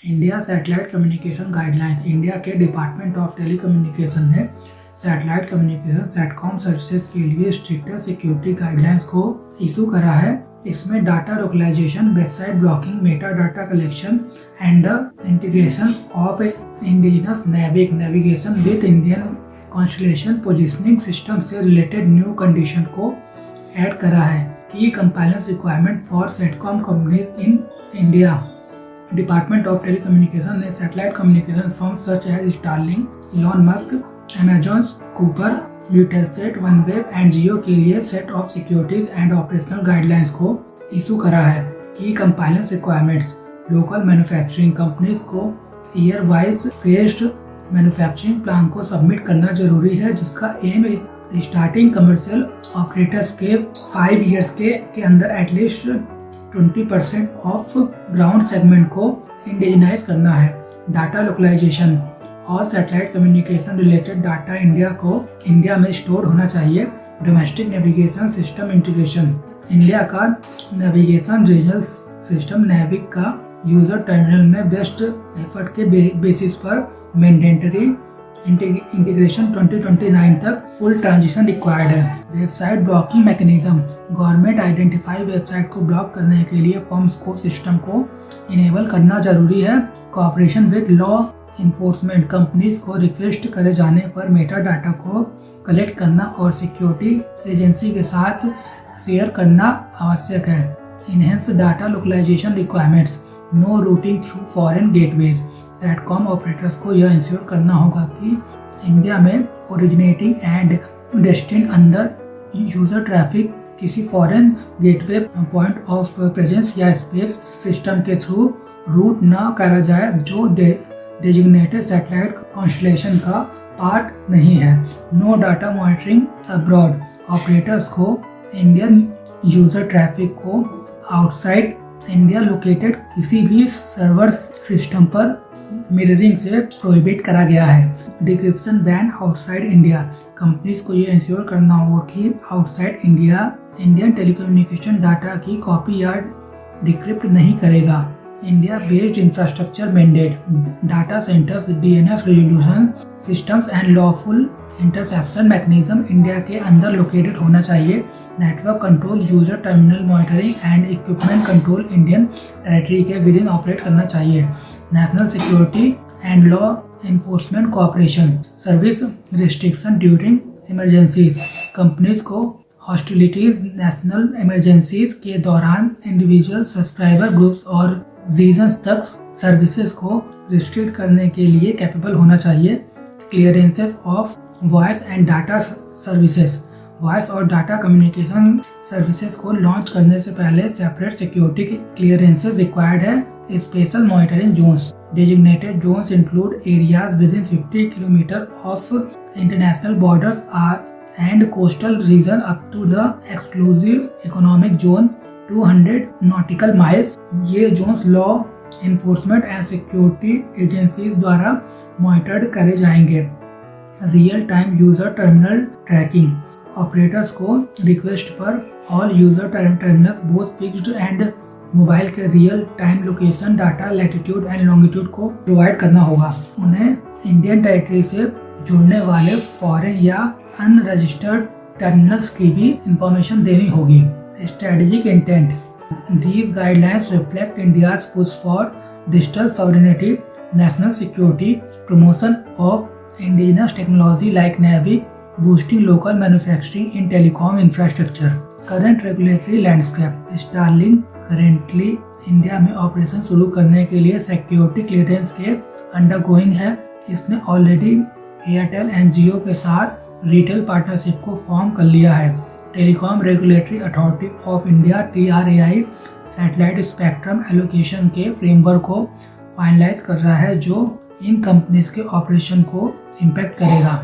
India satellite communication guidelines. India के department of telecommunication ने satellite communication satcom services के लिए स्ट्रिक्टर सिक्योरिटी गाइडलाइंस को इशू करा है। इसमें data localisation, website blocking, meta data collection and the integration of indigenous navigation with Indian constellation positioning system से related new condition को add करा है। Key compliance requirement for satcom companies in India. Department of telecommunication ने satellite communication firm such as Starlink, Elon Musk, Amazon, Kuiper, Eutelsat, OneWeb and Jio के लिए set of securities and operational guidelines को issue करा है। Key compliance requirements. Local manufacturing companies को year wise phased manufacturing plan को submit करना जरूरी है, जिसका एम स्टार्टिंग कमर्शियल ऑपरेटर्स के 5 ईयर्स के अंदर एटलीस्ट 20% ऑफ ग्राउंड सेगमेंट को इंडिजिनाइज करना है। डाटा लोकलाइजेशन और satellite communication related data India में स्टोर होना चाहिए। Domestic navigation system integration. India का नेविगेशन रीजनल सिस्टम नेविक का यूजर टर्मिनल में बेस्ट एफर्ट के बेसिस पर मैंडेटरी इंटीग्रेशन 2029 तक फुल ट्रांजिशन रिक्वायर्ड है। Website blocking mechanism. Government identify website को ब्लॉक करने के लिए फर्म्स को सिस्टम को इनेबल करना जरूरी है। Cooperation with law enforcement. Companies को रिक्वेस्ट करे जाने पर मेटा डाटा को कलेक्ट करना और सिक्योरिटी एजेंसी के साथ शेयर करना आवश्यक है। Enhance data localisation requirements. No routing through foreign gateways. Satcom operators को यह इंश्योर करना होगा कि इंडिया में ओरिजिनेटिंग एंड डेस्टिन अंदर यूजर ट्रैफिक किसी foreign gateway point of presence या स्पेस सिस्टम के थ्रू रूट न करा जाए जो डेजिग्नेटेड सैटेलाइट कॉन्स्टलेशन का पार्ट नहीं है। No data monitoring abroad. Operators को इंडियन यूजर ट्रैफिक को आउटसाइड इंडिया लोकेटेड किसी भी सर्वर सिस्टम पर मिररिंग से प्रोहिबिट करा गया है। Decryption ban outside India. Companies को यह इंश्योर करना होगा कि outside India Indian telecommunication data की कॉपी या डिक्रिप्ट नहीं करेगा। India based infrastructure mandate. Data centres, DNS resolution systems and lawful interception mechanism India के अंदर लोकेटेड होना चाहिए। Network control, user terminal monitoring and equipment control Indian territory के with in operate करना चाहिए। National security and law enforcement cooperation. Service restriction during emergencies. Companies को hostilities, national emergencies के दौरान इंडिविजुअल सब्सक्राइबर ग्रुप्स और regions तक services को restrict करने के लिए कैपेबल होना चाहिए। Clearances of voice and data services. Voice और डाटा कम्युनिकेशन सर्विसेज को लॉन्च करने से पहले सेपरेट सिक्योरिटी क्लियरेंसेज रिक्वायर्ड है। Special monitoring zones. Designated zones include areas within 50 kilometre of international borders and coastal region up to the exclusive economic zone 200 nautical miles. ये zones law enforcement and security agencies द्वारा monitored करे जाएंगे। Real time user terminal tracking. Operators को request पर all user terminals both fixed and mobile के real time location data, latitude and longitude को provide करना होगा। उन्हें इंडियन टेरिटरी से जुड़ने वाले फॉरेन या अनरजिस्टर्ड टर्मिनल्स की भी इंफॉर्मेशन देनी होगी। Strategic intent. These guidelines reflect India's push for digital sovereignty, national security, promotion of indigenous technology like NAVIC, boosting local manufacturing in telecom infrastructure. Current regulatory landscape. Starlink currently India में operation शुरू करने के लिए security clearance के undergoing है। इसने already Airtel and Jio के साथ रिटेल पार्टनरशिप को फॉर्म कर लिया है। Telecom regulatory authority of India TRAI satellite spectrum allocation के फ्रेमवर्क को फाइनलाइज कर रहा है, जो इन कंपनीज के ऑपरेशन को इम्पैक्ट करेगा।